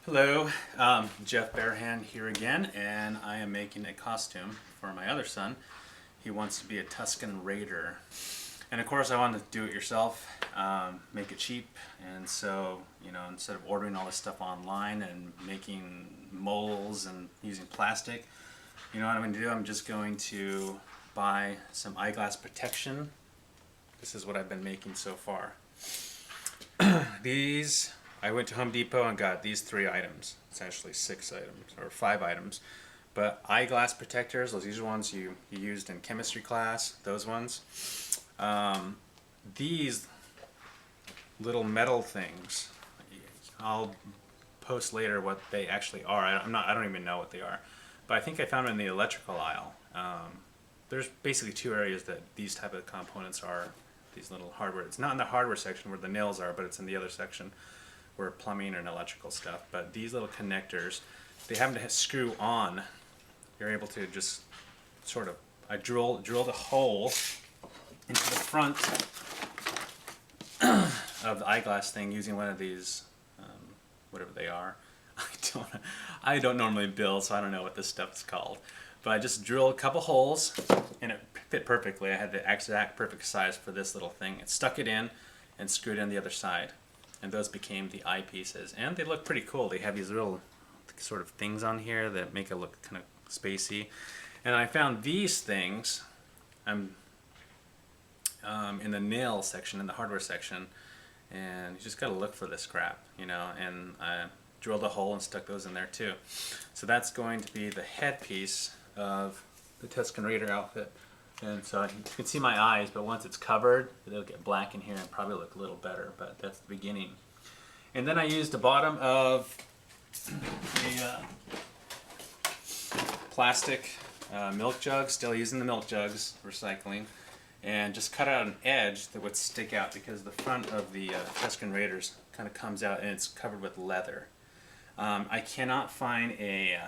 Hello, Jeff Barehand here again, and I am making a costume for my other son. He wants to be a Tuscan Raider. And of course I wanted to do it yourself, make it cheap, and so, instead of ordering all this stuff online and making molds and using plastic, you know what I'm going to do? I'm just going to buy some eyeglass protection. This is what I've been making so far. These I went to Home Depot and got these 3 items. It's actually 6 items or 5 items. But eyeglass protectors, those usual ones you used in chemistry class, those ones. These little metal things, I'll post later what they actually are. I don't even know what they are. But I think I found them in the electrical aisle. There's basically 2 areas that these type of components are. These little hardware. It's not in the hardware section where the nails are, but it's in the other section where plumbing and electrical stuff. But these little connectors, they happen to screw on. You're able to just sort of, I drill the hole into the front of the eyeglass thing using one of these, whatever they are. I don't normally build, so I don't know what this stuff is called. But I just drilled a couple holes, and it fit perfectly. I had the exact perfect size for this little thing. It stuck it in and screwed in the other side. And those became the eyepieces. And they look pretty cool. They have these little sort of things on here that make it look kind of spacey. And I found these things in the nail section, in the hardware section. And you just got to look for this crap, and I drilled a hole and stuck those in there too. So that's going to be the headpiece of the Tuscan Raider outfit. And so you can see my eyes, but once it's covered, it'll get black in here and probably look a little better, but that's the beginning. And then I used the bottom of a plastic milk jug, still using the milk jugs, recycling, and just cut out an edge that would stick out because the front of the Tuscan Raiders kind of comes out and it's covered with leather. I cannot find a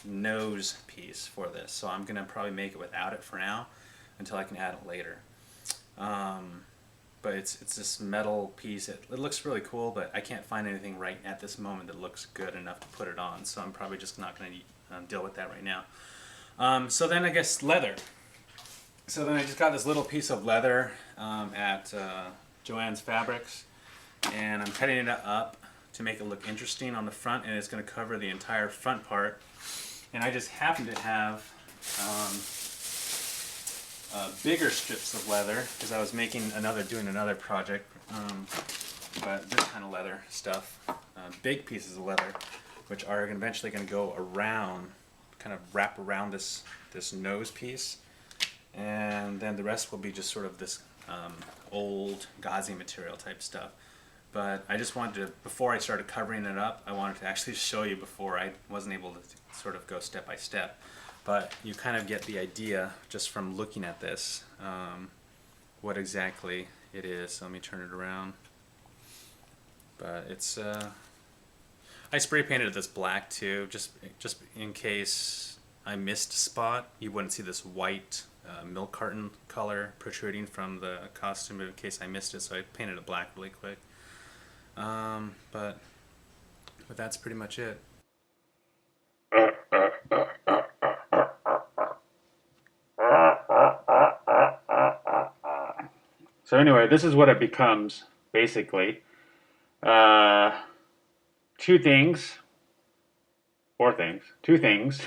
nose piece for this, so I'm going to probably make it without it for now until I can add it later. But it's this metal piece. It looks really cool, but I can't find anything right at this moment that looks good enough to put it on, so I'm probably just not going to deal with that right now. So then I guess leather. So then I just got this little piece of leather at Joann's Fabrics, and I'm cutting it up to make it look interesting on the front, and it's going to cover the entire front part. And I just happen to have bigger strips of leather because I was doing another project, but this kind of leather stuff, big pieces of leather, which are eventually going to go around, kind of wrap around this nose piece, and then the rest will be just sort of this old gauzy material type stuff. But I just wanted to, before I started covering it up, I wanted to actually show you before. I wasn't able to sort of go step by step. But you kind of get the idea just from looking at this, what exactly it is. So let me turn it around. But it's, I spray painted this black too, just in case I missed a spot. You wouldn't see this white milk carton color protruding from the costume in case I missed it, so I painted it black really quick. But that's pretty much it. So anyway, this is what it becomes, basically. 2 things. 4 things. 2 things.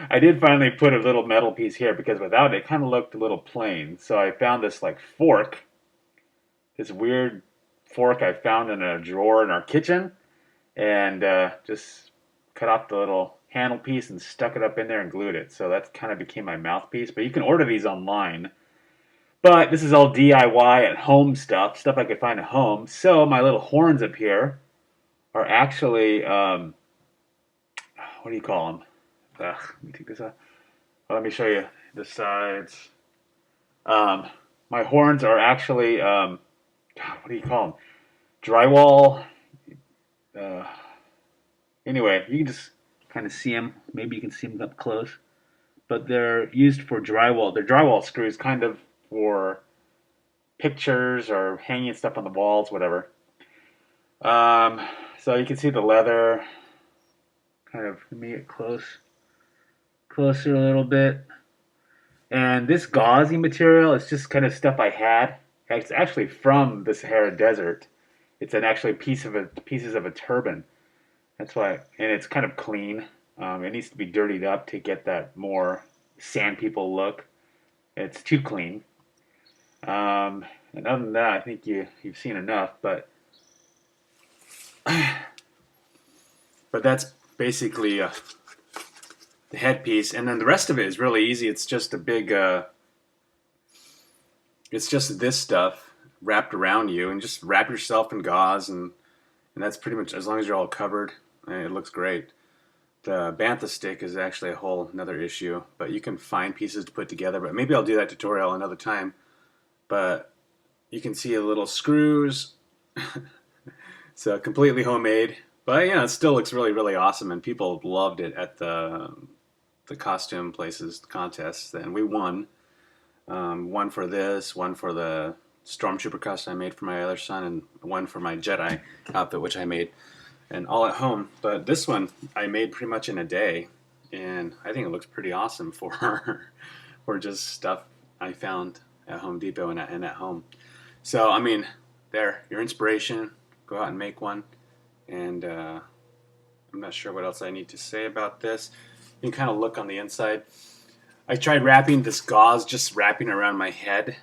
I did finally put a little metal piece here because without it, it kind of looked a little plain. So I found this like fork. This weird fork I found in a drawer in our kitchen, and just cut off the little handle piece and stuck it up in there and glued it. So that kind of became my mouthpiece. But you can order these online. But this is all DIY at home stuff I could find at home. So my little horns up here are actually, what do you call them? Let me take this out. Well, let me show you the sides. My horns are actually, what do you call them? Drywall. Anyway, you can just kind of see them. Maybe you can see them up close. But they're used for drywall. They're drywall screws, kind of for pictures or hanging stuff on the walls, whatever. So you can see the leather. Kind of let me get closer a little bit. And this gauzy material is just kind of stuff I had. It's actually from the Sahara Desert. It's an actually pieces of a turban. That's why, and it's kind of clean. It needs to be dirtied up to get that more sand people look. It's too clean. And other than that, I think you've seen enough. But that's basically the headpiece, and then the rest of it is really easy. It's just a big. It's just this stuff wrapped around you, and just wrap yourself in gauze, and that's pretty much, as long as you're all covered, it looks great. The bantha stick is actually a whole another issue, but you can find pieces to put together. But maybe I'll do that tutorial another time. But you can see the little screws. So completely homemade, but yeah, it still looks really, really awesome, and people loved it at the costume places, the contests. And we won. One for this, one for the Stormtrooper costume I made for my other son, and one for my Jedi outfit, which I made, and all at home. But this one I made pretty much in a day, and I think it looks pretty awesome for for just stuff I found at Home Depot and at home. So I mean, there, your inspiration. Go out and make one. And I'm not sure what else I need to say about this. You can kind of look on the inside. I tried wrapping this gauze, just wrapping around my head,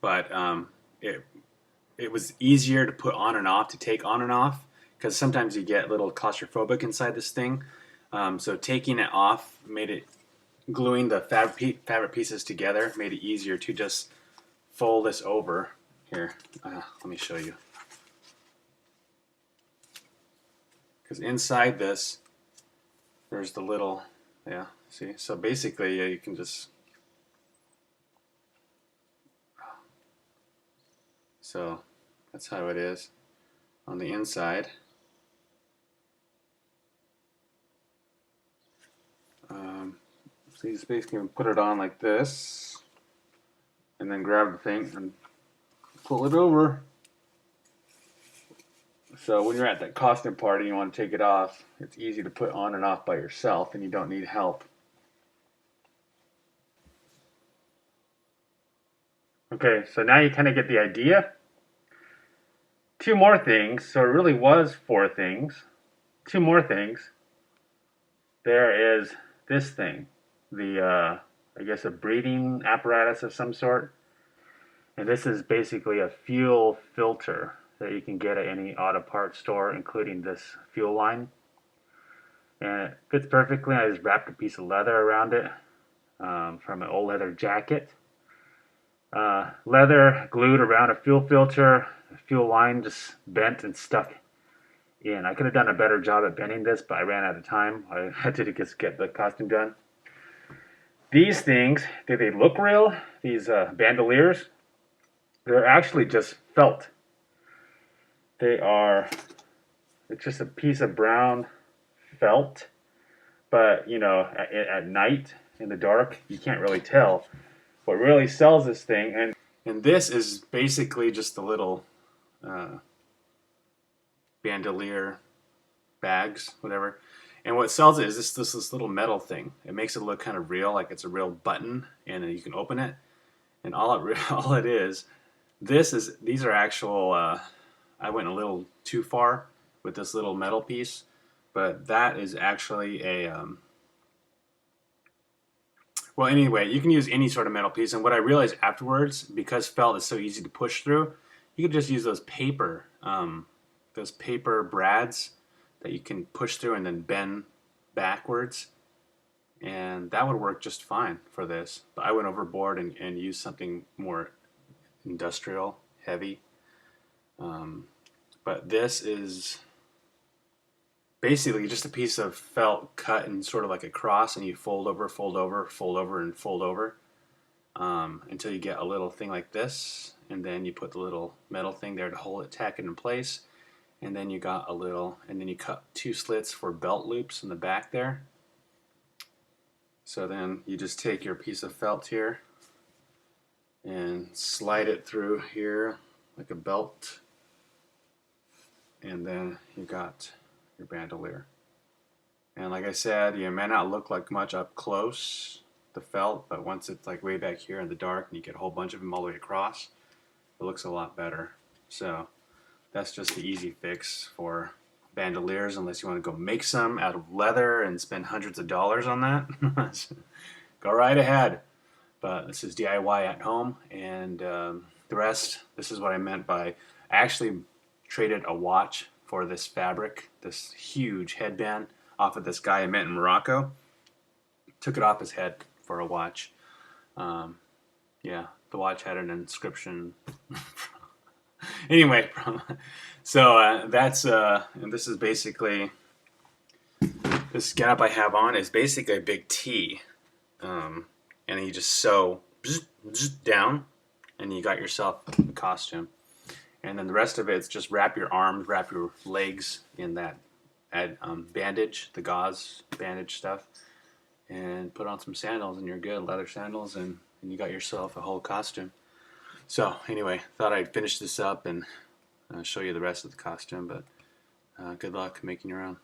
but it was easier to put on and off, to take on and off, because sometimes you get a little claustrophobic inside this thing. So taking it off made it, gluing the fabric pieces together made it easier to just fold this over. Here, let me show you. Because inside this, there's the little, yeah, see? So basically, you can just, so that's how it is on the inside. So you just basically put it on like this, and then grab the thing and pull it over. So when you're at that costume party and you want to take it off, it's easy to put on and off by yourself, and you don't need help. Okay, so now you kind of get the idea. Two more things. So it really was four things. Two more things. There is this thing, the I guess a breathing apparatus of some sort. And this is basically a fuel filter that you can get at any auto parts store, including this fuel line. And it fits perfectly. I just wrapped a piece of leather around it from an old leather jacket. Leather glued around a fuel filter, a fuel line just bent and stuck in. I could have done a better job at bending this, but I ran out of time. I had to just get the costume done. These things, do they look real? These bandoliers, they're actually just felt. It's just a piece of brown felt, but you know, at night in the dark, you can't really tell. What really sells this thing, and this is basically just the little bandolier bags, whatever. And what sells it is this little metal thing. It makes it look kind of real, like it's a real button, and then you can open it. And all it is, these are actual. I went a little too far with this little metal piece, but that is actually a. Well, anyway, you can use any sort of metal piece. And what I realized afterwards, because felt is so easy to push through, you could just use those paper brads that you can push through and then bend backwards. And that would work just fine for this. But I went overboard and used something more industrial, heavy. But this is basically just a piece of felt cut in sort of like a cross, and you fold over, fold over, fold over, and fold over until you get a little thing like this, and then you put the little metal thing there to hold it, tack it in place, and then you got and then you cut two slits for belt loops in the back there. So then you just take your piece of felt here and slide it through here like a belt, and then you got your bandolier. And like I said, you may not look like much up close, the felt, but once it's like way back here in the dark and you get a whole bunch of them all the way across, it looks a lot better. So that's just the easy fix for bandoliers, unless you want to go make some out of leather and spend hundreds of dollars on that. Go right ahead. But this is DIY at home, and the rest, this is what I meant by, I actually traded a watch for this fabric, this huge headband off of this guy I met in Morocco. Took it off his head for a watch. Yeah, the watch had an inscription. Anyway, so that's, and this is basically, this getup I have on is basically a big T. And you just sew down, and you got yourself a costume. And then the rest of it's just wrap your arms, wrap your legs in that bandage, the gauze bandage stuff, and put on some sandals, and you're good. Leather sandals, and you got yourself a whole costume. So anyway, thought I'd finish this up and show you the rest of the costume, but good luck making your own.